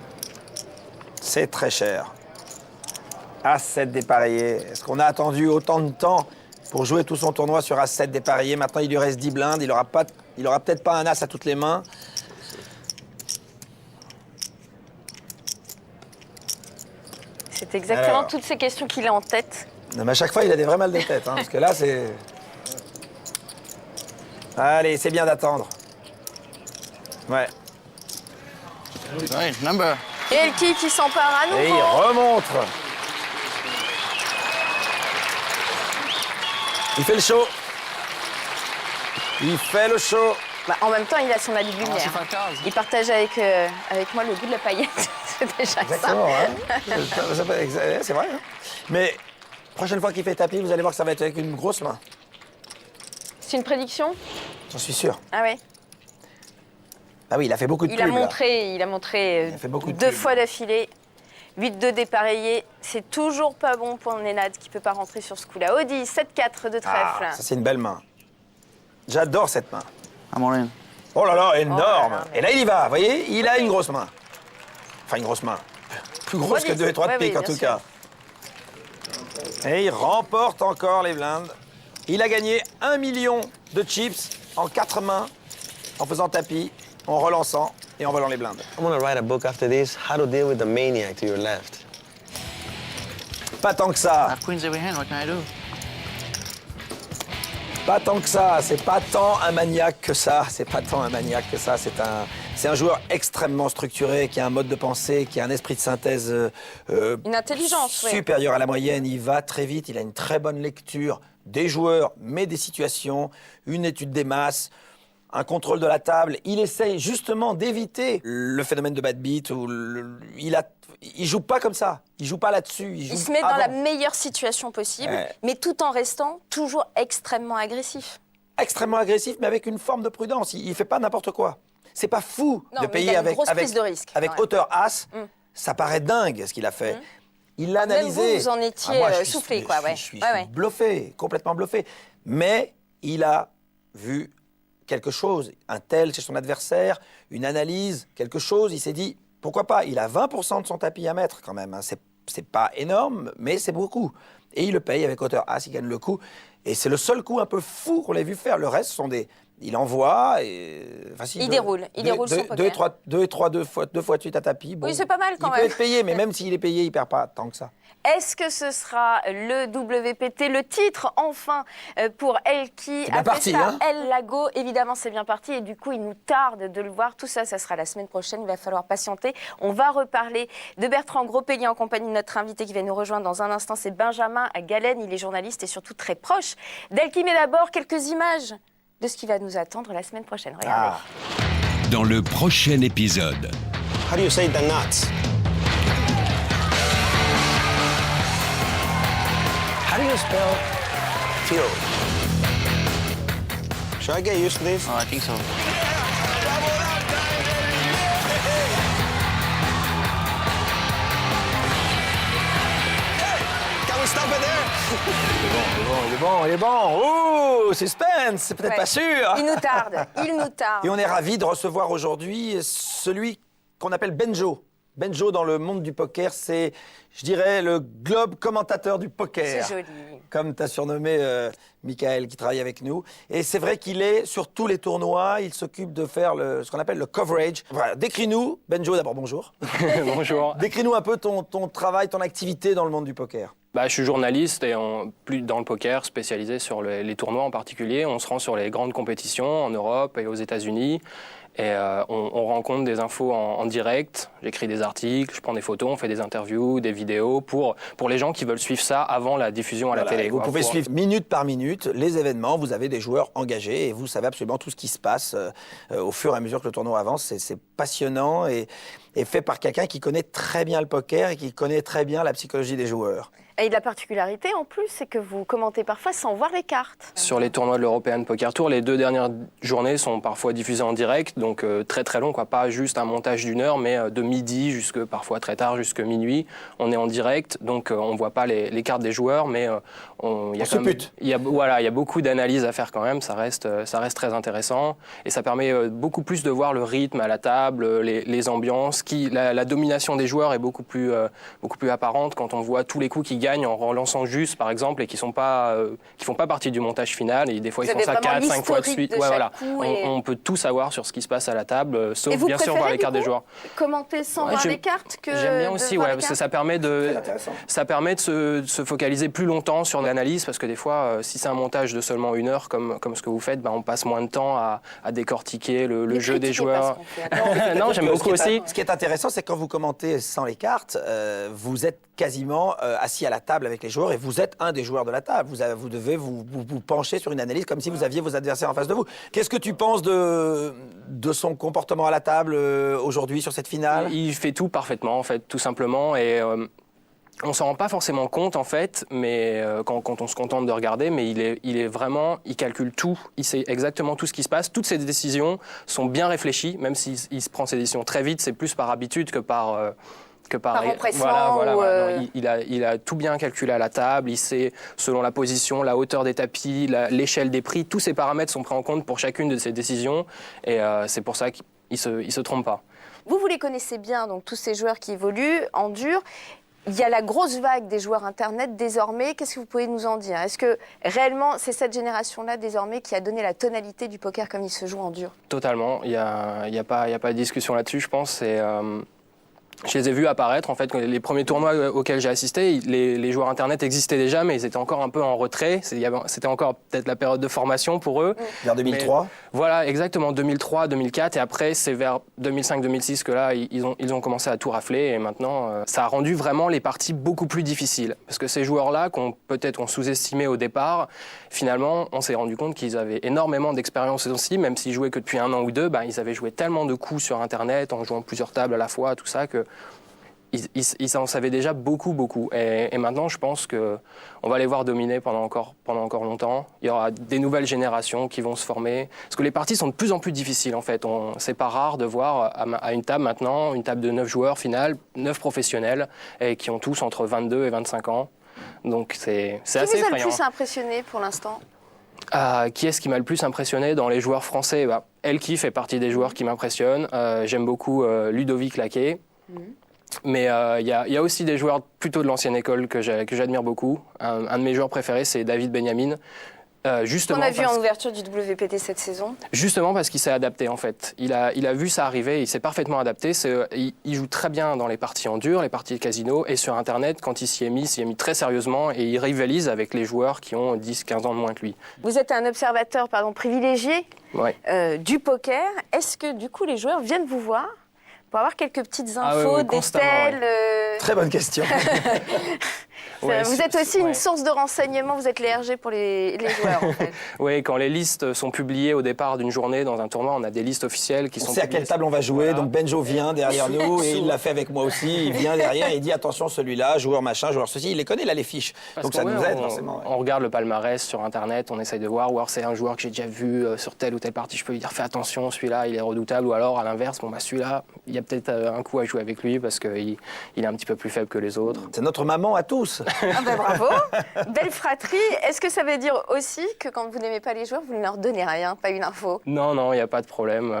C'est très cher. As-7 dépareillé. Est-ce qu'on a attendu autant de temps pour jouer tout son tournoi sur As-7 dépareillé? Maintenant, il lui reste 10 blindes. Il aura peut-être pas un As à toutes les mains. C'est exactement toutes ces questions qu'il a en tête. Non, mais à chaque fois, il a des vrais mal de tête. Hein, parce que là, c'est... Allez, c'est bien d'attendre. Ouais. Right, number. Et Elki qui s'empare à nouveau. Et il remonte. Il fait le show. Il fait le show. Bah, en même temps, il a son habit de lumière. Il partage avec moi le goût de la paillette. C'est déjà Exactement, ça. hein. C'est vrai. Hein. Mais prochaine fois qu'il fait tapis, vous allez voir que ça va être avec une grosse main. C'est une prédiction? J'en suis sûr. Ah ouais. Ah oui, il a fait beaucoup de pubs. Il a montré deux fois d'affilée. 8-2 dépareillé. C'est toujours pas bon pour Nenad qui peut pas rentrer sur ce coup-là. Audi, 7-4 de trèfle. Ah, ça, c'est une belle main. J'adore cette main. I'm Oh là là, énorme. Oh là là, mais- Et là, il y va. Vous voyez, il a une grosse main. Enfin, une grosse main. Plus grosse que 2 et 3 de pique, en tout cas. Et il remporte encore les blindes. Il a gagné 1 million de chips en 4 mains, en faisant tapis, en relançant et en volant les blindes. I'm gonna write a book after this, How to Deal with the Maniac to Your Left. Pas tant que ça. Queen's every hand, what can I do? Pas tant que ça, c'est pas tant un maniaque que ça, c'est pas tant un maniaque que ça, c'est un joueur extrêmement structuré, qui a un mode de pensée, qui a un esprit de synthèse Une intelligence, oui. supérieur à la moyenne, il va très vite, il a une très bonne lecture des joueurs, mais des situations, une étude des masses, un contrôle de la table. Il essaye justement d'éviter le phénomène de bad beat, il joue pas comme ça, il joue pas là-dessus. Il se met dans la meilleure situation possible, mais tout en restant toujours extrêmement agressif. Extrêmement agressif, mais avec une forme de prudence. Il fait pas n'importe quoi. C'est pas fou Non, de mais payer il a une avec, grosse prise de risque, avec quand même. hauteur as. Ça paraît dingue ce qu'il a fait. Il l'a Même analysé. vous en étiez moi, je soufflé, suis- quoi, je ouais. suis Ouais, ouais. bluffé, complètement bluffé. Mais il a vu quelque chose, un tel chez son adversaire, une analyse, quelque chose. Il s'est dit, pourquoi pas? Il a 20% de son tapis à mettre quand même. Hein. C'est pas énorme, mais c'est beaucoup. Et il le paye avec hauteur as, il gagne le coup. Et c'est le seul coup un peu fou qu'on l'ait vu faire. Le reste sont des... Il envoie et... Enfin, Il déroule son poker. 2 et 3, deux fois de suite à tapis. Bon, Oui, c'est pas mal quand il même. peut être payé, mais même s'il est payé, il perd pas tant que ça. Est-ce que ce sera le WPT, le titre enfin pour Elki? C'est bien parti, hein. El Lago, évidemment c'est bien parti et du coup il nous tarde de le voir. Tout ça, ça sera la semaine prochaine, il va falloir patienter. On va reparler de Bertrand Gros-Pellier en compagnie de notre invité qui va nous rejoindre dans un instant. C'est Benjamin Galen, il est journaliste et surtout très proche d'Elki. Mais d'abord, quelques images de ce qui va nous attendre la semaine prochaine. Regardez. Dans le prochain épisode. How do you say the nuts? How do you spell fuel? Should I get used to this? Oh, I think so. Can we stop it there? Il est bon. Oh, suspense, c'est peut-être Ouais. pas sûr. Il nous tarde, il nous tarde. Et on est ravis de recevoir aujourd'hui celui qu'on appelle Benjo. Benjo, dans le monde du poker, c'est, je dirais, le globe commentateur du poker. C'est joli. Comme tu as surnommé Michael, qui travaille avec nous. Et c'est vrai qu'il est sur tous les tournois, il s'occupe de faire ce qu'on appelle le coverage. Voilà, décris-nous, Benjo, d'abord, bonjour. Bonjour. Décris-nous un peu ton travail, ton activité dans le monde du poker. Je suis journaliste et plus dans le poker, spécialisé sur les tournois en particulier. On se rend sur les grandes compétitions en Europe et aux États-Unis. Et on rencontre des infos en direct, j'écris des articles, je prends des photos, on fait des interviews, des vidéos pour les gens qui veulent suivre ça avant la diffusion à la télé. Vous pouvez suivre minute par minute les événements, vous avez des joueurs engagés et vous savez absolument tout ce qui se passe au fur et à mesure que le tournoi avance. C'est passionnant et fait par quelqu'un qui connaît très bien le poker et qui connaît très bien la psychologie des joueurs. Et la particularité en plus, c'est que vous commentez parfois sans voir les cartes. Sur les tournois de l'European Poker Tour, les 2 dernières journées sont parfois diffusées en direct, donc très très long, pas juste un montage d'1 heure, mais de midi jusque parfois très tard, jusque minuit. On est en direct, donc on voit pas les cartes des joueurs, mais il y a beaucoup d'analyses à faire quand même. Ça reste très intéressant et ça permet beaucoup plus de voir le rythme à la table, les ambiances. La domination des joueurs est beaucoup plus apparente quand on voit tous les coups qu'ils gagnent en relançant juste, par exemple, et qui font pas partie du montage final. Et des fois, ils font ça 4-5 fois de suite. On peut tout savoir sur ce qui se passe à la table, sauf bien sûr voir les cartes des joueurs. Commenter sans voir les cartes que. J'aime bien aussi, parce que ça permet de se focaliser plus longtemps sur l'analyse, parce que des fois, si c'est un montage de seulement 1 heure, comme ce que vous faites, on passe moins de temps à décortiquer le jeu des joueurs. Non, j'aime beaucoup aussi. Ce qui est intéressant, c'est quand vous commentez sans les cartes, vous êtes quasiment assis à la table avec les joueurs et vous êtes un des joueurs de la table. Vous devez vous pencher sur une analyse comme si vous aviez vos adversaires en face de vous. Qu'est-ce que tu penses de son comportement à la table aujourd'hui sur cette finale ? Il fait tout parfaitement, en fait, tout simplement. Et on s'en rend pas forcément compte, en fait, mais quand on se contente de regarder, mais il calcule tout. Il sait exactement tout ce qui se passe. Toutes ses décisions sont bien réfléchies, même s'il se prend ses décisions très vite, c'est plus par habitude que par empressement. Non, il a tout bien calculé à la table, il sait selon la position, la hauteur des tapis, l'échelle des prix, tous ces paramètres sont pris en compte pour chacune de ses décisions et c'est pour ça qu'il se trompe pas. Vous les connaissez bien, donc tous ces joueurs qui évoluent en dur. Il y a la grosse vague des joueurs Internet désormais. Qu'est-ce que vous pouvez nous en dire ? Est-ce que réellement c'est cette génération-là désormais qui a donné la tonalité du poker comme il se joue en dur ? Totalement, il y a pas de discussion là-dessus, je pense. Je les ai vus apparaître, en fait, les premiers tournois auxquels j'ai assisté, les joueurs Internet existaient déjà, mais ils étaient encore un peu en retrait. C'était encore peut-être la période de formation pour eux. Vers 2003 ? Voilà, exactement, 2003, 2004, et après, c'est vers 2005-2006 que là, ils ont commencé à tout rafler, et maintenant, ça a rendu vraiment les parties beaucoup plus difficiles. Parce que ces joueurs-là, qu'on sous-estimait au départ, finalement, on s'est rendu compte qu'ils avaient énormément d'expérience aussi, même s'ils jouaient que depuis 1 an ou 2, ils avaient joué tellement de coups sur Internet, en jouant plusieurs tables à la fois, tout ça, que ils en savaient déjà beaucoup. Et maintenant, je pense qu'on va les voir dominer pendant encore longtemps. Il y aura des nouvelles générations qui vont se former. Parce que les parties sont de plus en plus difficiles, en fait. C'est pas rare de voir à une table maintenant, une table de 9 joueurs finale, 9 professionnels, et qui ont tous entre 22 et 25 ans. Donc c'est assez effrayant. Qui vous a le plus impressionné pour l'instant ? Qui est-ce qui m'a le plus impressionné dans les joueurs français ? Elki fait partie des joueurs qui m'impressionnent. J'aime beaucoup Ludovic Laquet. Mais il y a aussi des joueurs plutôt de l'ancienne école que j'admire beaucoup. Un de mes joueurs préférés, c'est David Benjamin. On a vu en ouverture du WPT cette saison. Justement parce qu'il s'est adapté, en fait. Il a vu ça arriver, il s'est parfaitement adapté. Il joue très bien dans les parties en dur, les parties de casino, et sur Internet, quand il s'y est mis très sérieusement, et il rivalise avec les joueurs qui ont 10-15 ans de moins que lui. Vous êtes un observateur privilégié du poker. Est-ce que du coup les joueurs viennent vous voir pour avoir quelques petites infos, des tels... Très bonne question. Vous êtes aussi une source de renseignement, vous êtes les RG pour les joueurs, en fait. Oui, quand les listes sont publiées au départ d'une journée dans un tournoi, on a des listes officielles qui sont publiées. On sait à quelle table on va jouer, voilà. Donc Benjo vient derrière nous, et il l'a fait avec moi aussi, il vient derrière et il dit attention celui-là, joueur machin, joueur ceci, il les connaît là les fiches, donc ça nous aide forcément. On regarde le palmarès sur Internet, on essaye de voir, ou alors c'est un joueur que j'ai déjà vu sur telle ou telle partie, je peux lui dire fais attention, celui-là il est redoutable, ou alors à l'inverse, celui-là, il y a peut-être un coup à jouer avec lui parce qu'il est un petit peu plus faible que les autres. C'est notre maman à tous. tous. Ah ben bravo. Belle fratrie. Est-ce que ça veut dire aussi que quand vous n'aimez pas les joueurs, vous ne leur donnez rien, pas une info? Non, il n'y a pas de problème.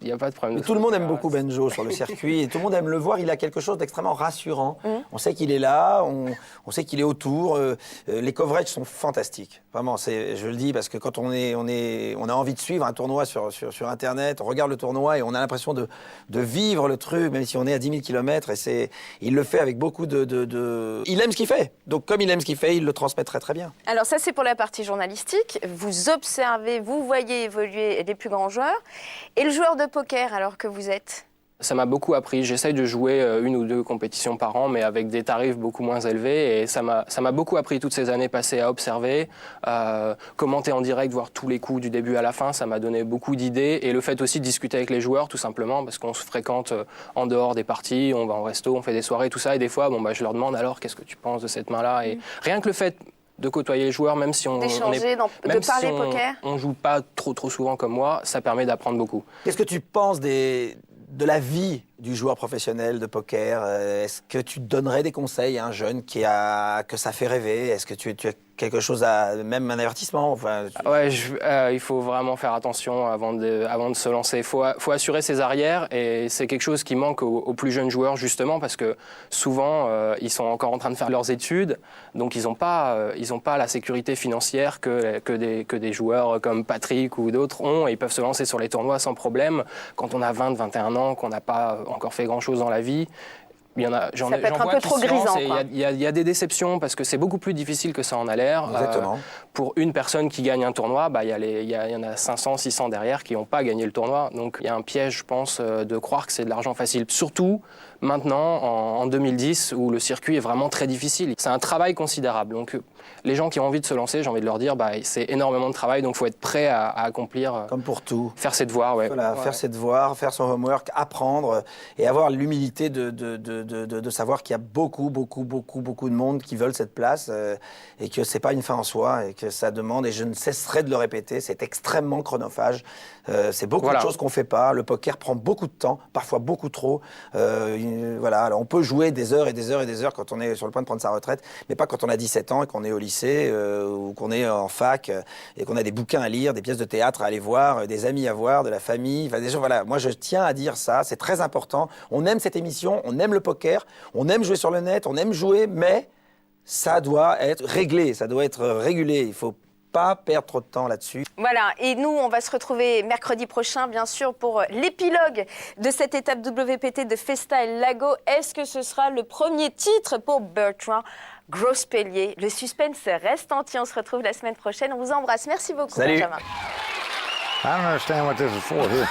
Il y a pas de problème. Tout le monde aime beaucoup Benjo sur le circuit et tout le monde aime le voir. Il a quelque chose d'extrêmement rassurant. On sait qu'il est là, on sait qu'il est autour. Les coverages sont fantastiques. Vraiment, je le dis parce que quand on a envie de suivre un tournoi sur Internet, on regarde le tournoi et on a l'impression de vivre le truc, même si on est à 10 000 km. Et il le fait avec beaucoup Il aime ce qu'il fait. Donc comme il aime ce qu'il fait, il le transmet très très bien. Alors ça, c'est pour la partie journalistique. Vous observez, vous voyez évoluer les plus grands joueurs. Et le joueur de poker, alors que vous êtes? Ça m'a beaucoup appris. J'essaye de jouer 1 ou 2 compétitions par an, mais avec des tarifs beaucoup moins élevés. Et ça m'a beaucoup appris toutes ces années passées à observer, commenter en direct, voir tous les coups du début à la fin. Ça m'a donné beaucoup d'idées. Et le fait aussi de discuter avec les joueurs, tout simplement, parce qu'on se fréquente en dehors des parties, on va en resto, on fait des soirées, tout ça. Et des fois, je leur demande alors, qu'est-ce que tu penses de cette main-là? Et rien que le fait de côté les joueurs, même si on on joue pas trop souvent comme moi, ça permet d'apprendre beaucoup. Qu'est-ce que tu penses de la vie du joueur professionnel de poker? Est-ce que tu donnerais des conseils à un jeune que ça fait rêver? Est-ce que tu as quelque chose même un avertissement? Ouais, il faut vraiment faire attention avant de se lancer. Il faut assurer ses arrières et c'est quelque chose qui manque aux plus jeunes joueurs justement parce que souvent ils sont encore en train de faire leurs études, donc ils n'ont pas la sécurité financière que des joueurs comme Patrick ou d'autres ont et ils peuvent se lancer sur les tournois sans problème. Quand on a 20, 21 ans, qu'on n'a pas encore fait grand-chose dans la vie, ça peut être un peu trop grisant. Il y a des déceptions parce que c'est beaucoup plus difficile que ça en a l'air. Exactement. Pour une personne qui gagne un tournoi, il y en a 500, 600 derrière qui n'ont pas gagné le tournoi. Donc il y a un piège, je pense, de croire que c'est de l'argent facile. Surtout maintenant, en 2010, où le circuit est vraiment très difficile. C'est un travail considérable. Donc les gens qui ont envie de se lancer, j'ai envie de leur dire, c'est énormément de travail, donc il faut être prêt à accomplir. Comme pour tout. Faire ses devoirs, ouais. Voilà, faire ses devoirs, faire son homework, apprendre et avoir l'humilité de savoir qu'il y a beaucoup de monde qui veulent cette place et que c'est pas une fin en soi et que ça demande, et je ne cesserai de le répéter, c'est extrêmement chronophage. C'est beaucoup de choses qu'on fait pas. Le poker prend beaucoup de temps, parfois beaucoup trop. Alors on peut jouer des heures et des heures et des heures quand on est sur le point de prendre sa retraite, mais pas quand on a 17 ans et qu'on est au lycée ou qu'on est en fac et qu'on a des bouquins à lire, des pièces de théâtre à aller voir, des amis à voir, de la famille. Moi je tiens à dire ça, c'est très important. On aime cette émission, on aime le poker, on aime jouer sur le net, on aime jouer, mais ça doit être réglé, ça doit être régulé. Il faut pas perdre trop de temps là-dessus. Voilà, et nous, on va se retrouver mercredi prochain, bien sûr, pour l'épilogue de cette étape WPT de Festa-El Lago. Est-ce que ce sera le premier titre pour Bertrand Grospellier? Le suspense reste entier. On se retrouve la semaine prochaine. On vous embrasse. Merci beaucoup, Salut. Benjamin. I don't understand what this is for here.